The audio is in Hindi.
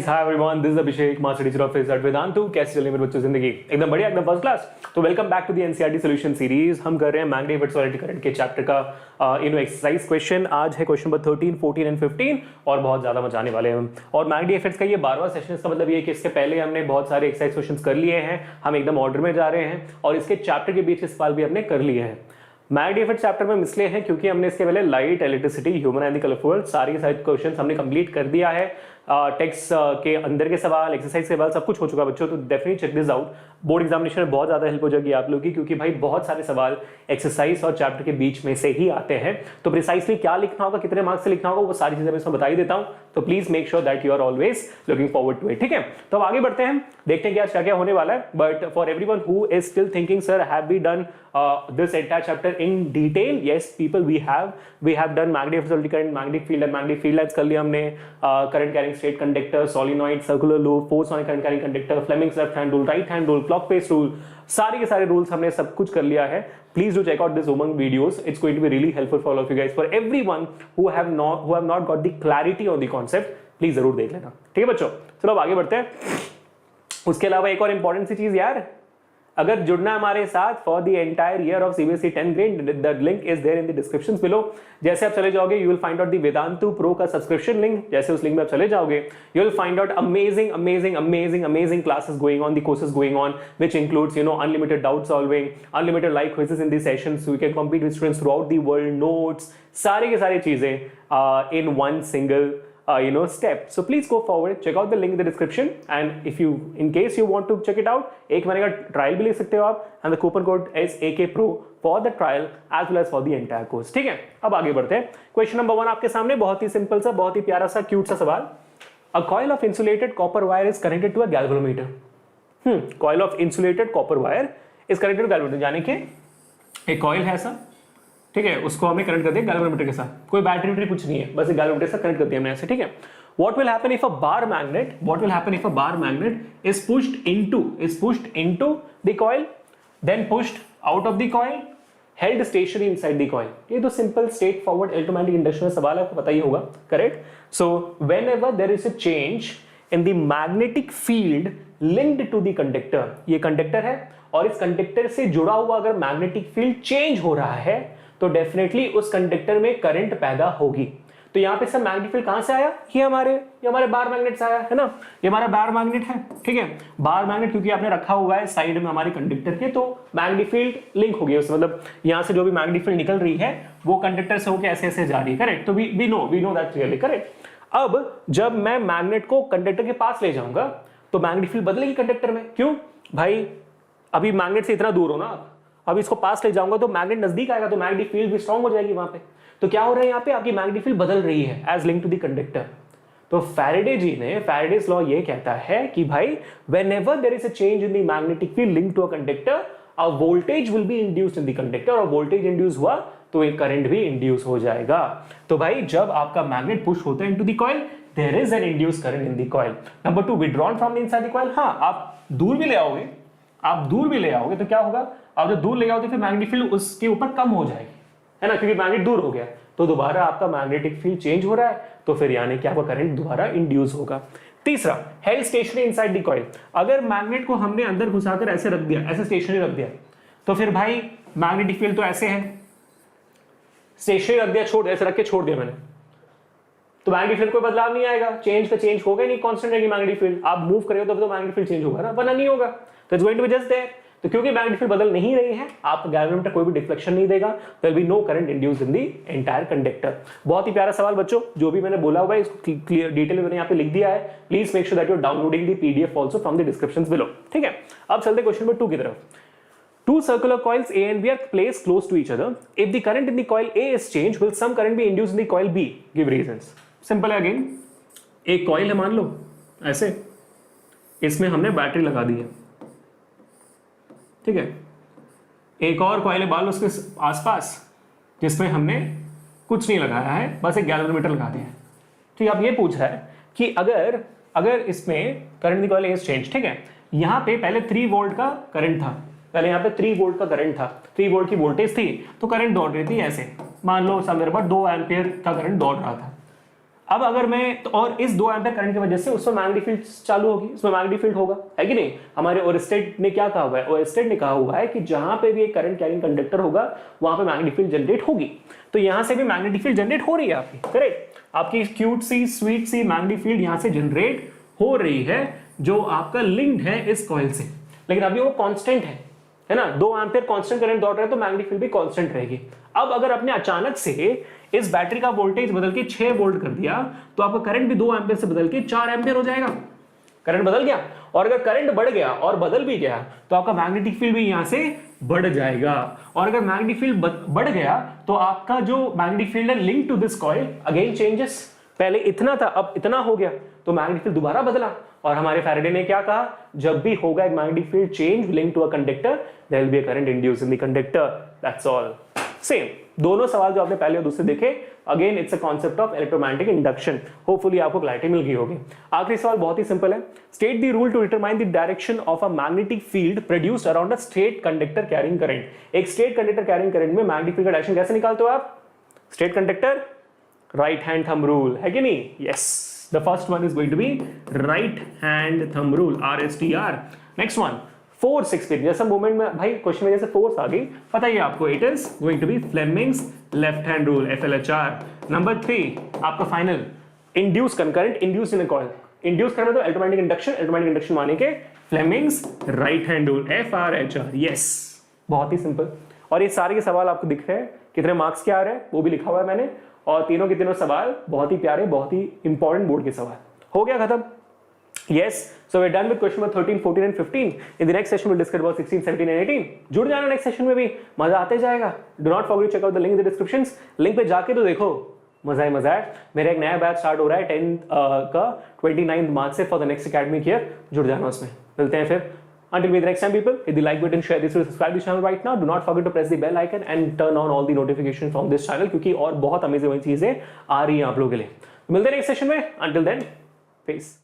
Hi everyone, this is Abhishek, master teacher of physics at Vedantu. कैसे चल रही मेरे बच्चों जिंदगी? एकदम बढ़िया, एकदम फर्स्ट क्लास। तो welcome back to the NCERT solution series. हम कर रहे हैं मैग्नेटिक इफेक्ट्स और करंट के चैप्टर का एक्सरसाइज क्वेश्चन। आज है क्वेश्चन नंबर 13, 14 एंड 15 और बहुत ज्यादा मजा आने वाले हैं हम। और मैग्नेटिक इफेक्ट्स का ये 12वां सेशन। इसका मतलब ये है कि इसके पहले हमने बहुत सारे एक्सरसाइज क्वेश्चन कर लिए हैं, हम एकदम ऑर्डर में जा रहे हैं और इसके चैप्टर के बीच सवाल भी हमने कर लिए हैं। मैग्नेटिक इफेक्ट चैप्टर में इसलिए हैं क्योंकि हमने इसके पहले light, electricity, human and the colourful world सारे के सारे क्वेश्चन हमने कंप्लीट कर दिया है। टेक्स्ट के अंदर के सवाल, एक्सरसाइज के सवाल सब कुछ हो चुका है बच्चों। तो definitely check this out. Board examination में बहुत ज्यादा हेल्प हो जाएगी आप लोगों की, क्योंकि भाई बहुत सारे सवाल एक्सरसाइज और चैप्टर के बीच में से ही आते हैं। तो प्रिसाइसली क्या लिखना होगा, कितने मार्क्स से लिखना होगा, वो सारी चीजें मैं इसमें बता ही देता हूं। तो please make sure that you are always looking forward to it. ठीक है, तो अब आगे बढ़ते हैं, देखते हैं कि आज क्या क्या होने वाला है। But for everyone who is still thinking sir have we done this entire chapter in detail, yes people, we have done magnetic field, current, magnetic field and magnetic field lines कर लिया हमने। current carrying straight conductor, solenoid, circular loop, force on current carrying conductor, Fleming's left hand rule, right hand rule, clock pace rule, सारे के सारे रूल्स हमने सब कुछ कर लिया है। Please do check out this Umang videos, it's going to be really helpful for all of you guys. For everyone who have not got the clarity on the concept, please जरूर देख लेना। ठीक है बच्चों, चलो अब आगे बढ़ते हैं। उसके अलावा एक और इंपॉर्टेंट सी चीज यार, अगर जुड़ना है हमारे साथ for the entire year of CBSE 10th grade, the link is there in the description below. जैसे आप चले जाओगे you will find out the Vedantu pro का सब्सक्रिप्शन लिंक। जैसे उस लिंक में आप चले जाओगे you will find out amazing classes going on, the courses going on which includes unlimited doubt solving, unlimited live quizzes in the sessions, so you can compete with students through out the world, notes, सारी की सारी चीजें in one single step. So please go forward, check out the link in the description, and if you, in case you want to check it out, एक महीने का ट्रायल भी ले सकते हो आप, and the coupon code is AKPRO for the trial as well as for the entire course. ठीक है, अब आगे बढ़ते हैं। क्वेश्चन नंबर 1 आपके सामने, बहुत ही सिंपल सा, बहुत ही प्यारा सा, क्यूट सा सवाल। A coil of insulated copper wire is connected to a galvanometer. Coil of insulated copper wire is connected to galvanometer, यानी कि एक कॉइल है ऐसा, ठीक है, उसको हमें कनेक्ट कर दिया गैल्वेनोमीटर के साथ। कोई बैटरी कुछ नहीं है, बस गैल्वेनोमीटर से कनेक्ट कर दिया हमने ऐसे। ठीक है, what will happen if a bar magnet is pushed into the coil, then pushed out of the coil, held stationary inside the coil? ये तो simple straightforward electromagnetic induction में सवाल है, आपको पता ही होगा, correct. So whenever there is a change in the magnetic field linked to the conductor, ये कंडक्टर है और इस कंडक्टर से जुड़ा हुआ अगर मैग्नेटिक फील्ड चेंज हो रहा है तो डेफिनेटली उस कंडक्टर में करंट पैदा होगी। तो यहाँ पे सब मैग्नेटिक फील्ड कहां से आया? ये हमारे बार मैग्नेट से आया है ना, ये हमारा बार मैग्नेट है। ठीक है, बार मैग्नेट क्योंकि आपने रखा हुआ है साइड में हमारे कंडक्टर के, तो मैग्नेटिक फील्ड लिंक हो गई उससे, मतलब यहाँ से जो भी मैग्नेटिक फील्ड निकल रही है वो कंडक्टर से होकर ऐसे ऐसे जा रही है, करेक्ट। तो we know that clearly, correct. अब जब मैं मैग्नेट को कंडक्टर के पास ले जाऊंगा तो मैग्नेटिक फील्ड बदलेगी कंडक्टर में। क्यों भाई? अभी मैग्नेट से इतना दूर हो ना आप, अब इसको पास ले जाऊंगा तो मैग्नेट नजदीक आएगा, तो मैग्नेटिक फील्ड भी स्ट्रांग हो जाएगी वहां पे। तो क्या हो रहा है यहाँ पे, आपकी मैग्नेटिक फील्ड बदल रही है as link to the conductor. तो फैराडे जी ने, फैराडेज लॉ ये कहता है कि भाई whenever there is a change in the magnetic field link to a conductor, a voltage will be induced in the conductor, और वोल्टेज इंड्यूस हुआ तो एक करंट भी इंड्यूस हो जाएगा। तो भाई जब आपका मैग्नेट पुश होता है into the coil, there is an induced current in the coil. Number 2, withdrawn from inside the coil. हाँ, आप दूर भी ले आओगे तो क्या होगा, आप जब दूर ले आओगे फिर मैग्नेटिक फील्ड उसके ऊपर कम हो जाएगी, है ना, क्योंकि मैग्नेट दूर हो गया, तो दोबारा आपका मैग्नेटिक फील्ड चेंज हो रहा है, तो फिर यानी कि आपका करंट दोबारा इंड्यूस होगा। तीसरा, held stationary inside the coil. अगर मैग्नेट को हमने अंदर घुसाकर ऐसे रख दिया, ऐसे स्टेशनरी रख दिया, तो फिर भाई मैग्नेटिक फील्ड तो ऐसे है, स्टेशनरी रख दिया, ऐसे रख के छोड़ दिया मैंने, तो मैग्नेटिक फील्ड कोई बदलाव नहीं आएगा, चेंज होगा नहीं, कांस्टेंट रहेगी मैग्नेटिक फील्ड। आप मूव करेगा तो मैग्नेटिक फील्ड चेंज होगा ना, वरना नहीं होगा। तो it's going to be just there. तो क्योंकि मैग्नेटिक फील्ड बदल नहीं रही है, आपका गैल्वेनोमीटर कोई भी डिफ्लेक्शन नहीं देगा, there will be no current induced in the entire conductor. बहुत ही प्यारा सवाल बच्चों, जो भी मैंने बोला हुआ है इसको क्लियर डिटेल में मैंने यहाँ पे लिख दिया है। Please make sure that you are downloading the PDF also from the descriptions below. ठीक है, अब चलते क्वेश्चन नंबर 2 की तरफ। Two circular coils A and B are placed close to each other. If the current in the coil A is changed, will some current be induced in the coil B? Give reasons. Simple है अगेन, एक कॉइल है मान लो ऐसे, इसमें हमने बैटरी लगा दी है, ठीक है। एक और कॉइल है बाल उसके आसपास जिसमें हमने कुछ नहीं लगाया है, बस एक गैल्वेनोमीटर लगा दिया है। तो अब ये पूछ रहा है कि अगर इसमें current in the coil A is changed, ठीक है, यहाँ पे पहले 3 वोल्ट का करंट था, पहले यहाँ पे 3 वोल्ट का करंट था, 3 वोल्ट की वोल्टेज थी, तो करंट दौड़ रही थी ऐसे, मान लो मेरे पास 2 एम्पियर का करंट दौड़ रहा था। अब अगर मैं तो और इस 2 एम्पीयर करंट की वजह से उसमें मैग्नेटिक फील्ड चालू होगी, उसमें मैग्नेटिक फील्ड होगा, है कि नहीं? हमारे ओरस्टेड ने क्या कहा हुआ है? ओरस्टेड ने कहा हुआ है कि जहां पे भी एक करंट कैरिंग कंडक्टर होगा वहां पे मैग्नेटिक फील्ड जनरेट होगी। तो यहां से भी मैग्नेटिक फील्ड जनरेट हो रही है आपकी, करेक्ट? आपकी क्यूट सी स्वीट सी मैग्नेटिक फील्ड यहां से जनरेट हो रही है जो आपका लिंक्ड है इस कॉइल से, लेकिन अभी वो कांस्टेंट है ना? 2 एम्पीयर कांस्टेंट करंट दौड़ रहा है तो मैग्नेटिक फील्ड भी कांस्टेंट रहेगी। अब अगर आपने अचानक से इस बैटरी का वोल्टेज बदल के 6 वोल्ट कर दिया तो आपका करंट भी 2 एम्पीयर से बदल के 4 एम्पीयर हो जाएगा। करंट बदल गया, और अगर करंट बढ़ गया और बदल भी गया तो आपका मैग्नेटिक फील्ड भी यहां से बढ़ जाएगा। और अगर मैग्नेटिक फील्ड बढ़ गया तो आपका जो मैग्नेटिक फील्ड है link to this coil again changes. पहले इतना था, अब इतना हो गया, तो मैग्नेटिक फील्ड दोबारा बदला। और हमारे फैराडे ने क्या कहा? जब भी होगा एक magnetic field change link to a conductor, there will be a current induced in the conductor, that's all. Same दोनों सवाल जो आपने पहले और दूसरे देखे, अगेन इट्स अ concept of electromagnetic induction. Hopefully आपको क्लैरिटी मिल गई होगी। आखिरी सवाल बहुत ही सिंपल है। State the rule to determine the direction of a magnetic field produced around a straight conductor carrying current. एक स्ट्रेट कंडक्टर कैरिंग करंट में मैग्नेटिक फील्ड का डायरेक्शन कैसे निकालते हो आप? Straight conductor, right hand thumb rule, है कि नहीं? Yes, the first one is going to be right hand thumb rule, RSTR. next one, force explain। जैसा मूवमेंट में भाई क्वेश्चन में जैसे फोर्स आ गई, पता ही आपको, it is going to be Fleming's left hand rule, FLHR। Number 3 आपका final, induce current induce in a coil. Induce करना तो इलेक्ट्रोमैग्नेटिक इंडक्शन, इलेक्ट्रोमैग्नेटिक इंडक्शन माने के Fleming's right hand rule, FRHR। Yes, बहुत ही सिंपल। और ये सारे के सवाल आपको दिख रहे हैं, कितने मार्क्स के आ रहे हैं वो भी लिखा हुआ है मैंने, और तीनों के तीनों सवाल बहुत ही प्यारे, बहुत ही इंपॉर्टेंट बोर्ड के सवाल। हो गया खत्म? Yes, so we are done with question number 13, 14 and 15। In the next session will discuss about 16, 17 and 18। जुड़ जाना नेक्स्ट सेशन में भी, मजा आते जाएगा। Do not forget to check out the link in the descriptions. Link पे जाके तो देखो, मजा ही मजा है। मेरा एक नया बैच स्टार्ट हो रहा है 10 का 29 मार्च से for the next academic year. जुड़ जाना उसमें। मिलते हैं फिर। Until we meet next time, people, hit the like button, share this video, subscribe to the channel right now. Do not forget to press the bell icon and turn on all the notifications from this channel, क्योंकि और बहुत अमेजिंग चीजें आ रही हैं आप लोगों के लिए। मिलते हैं नेक्स्ट सेशन में। Until then, peace.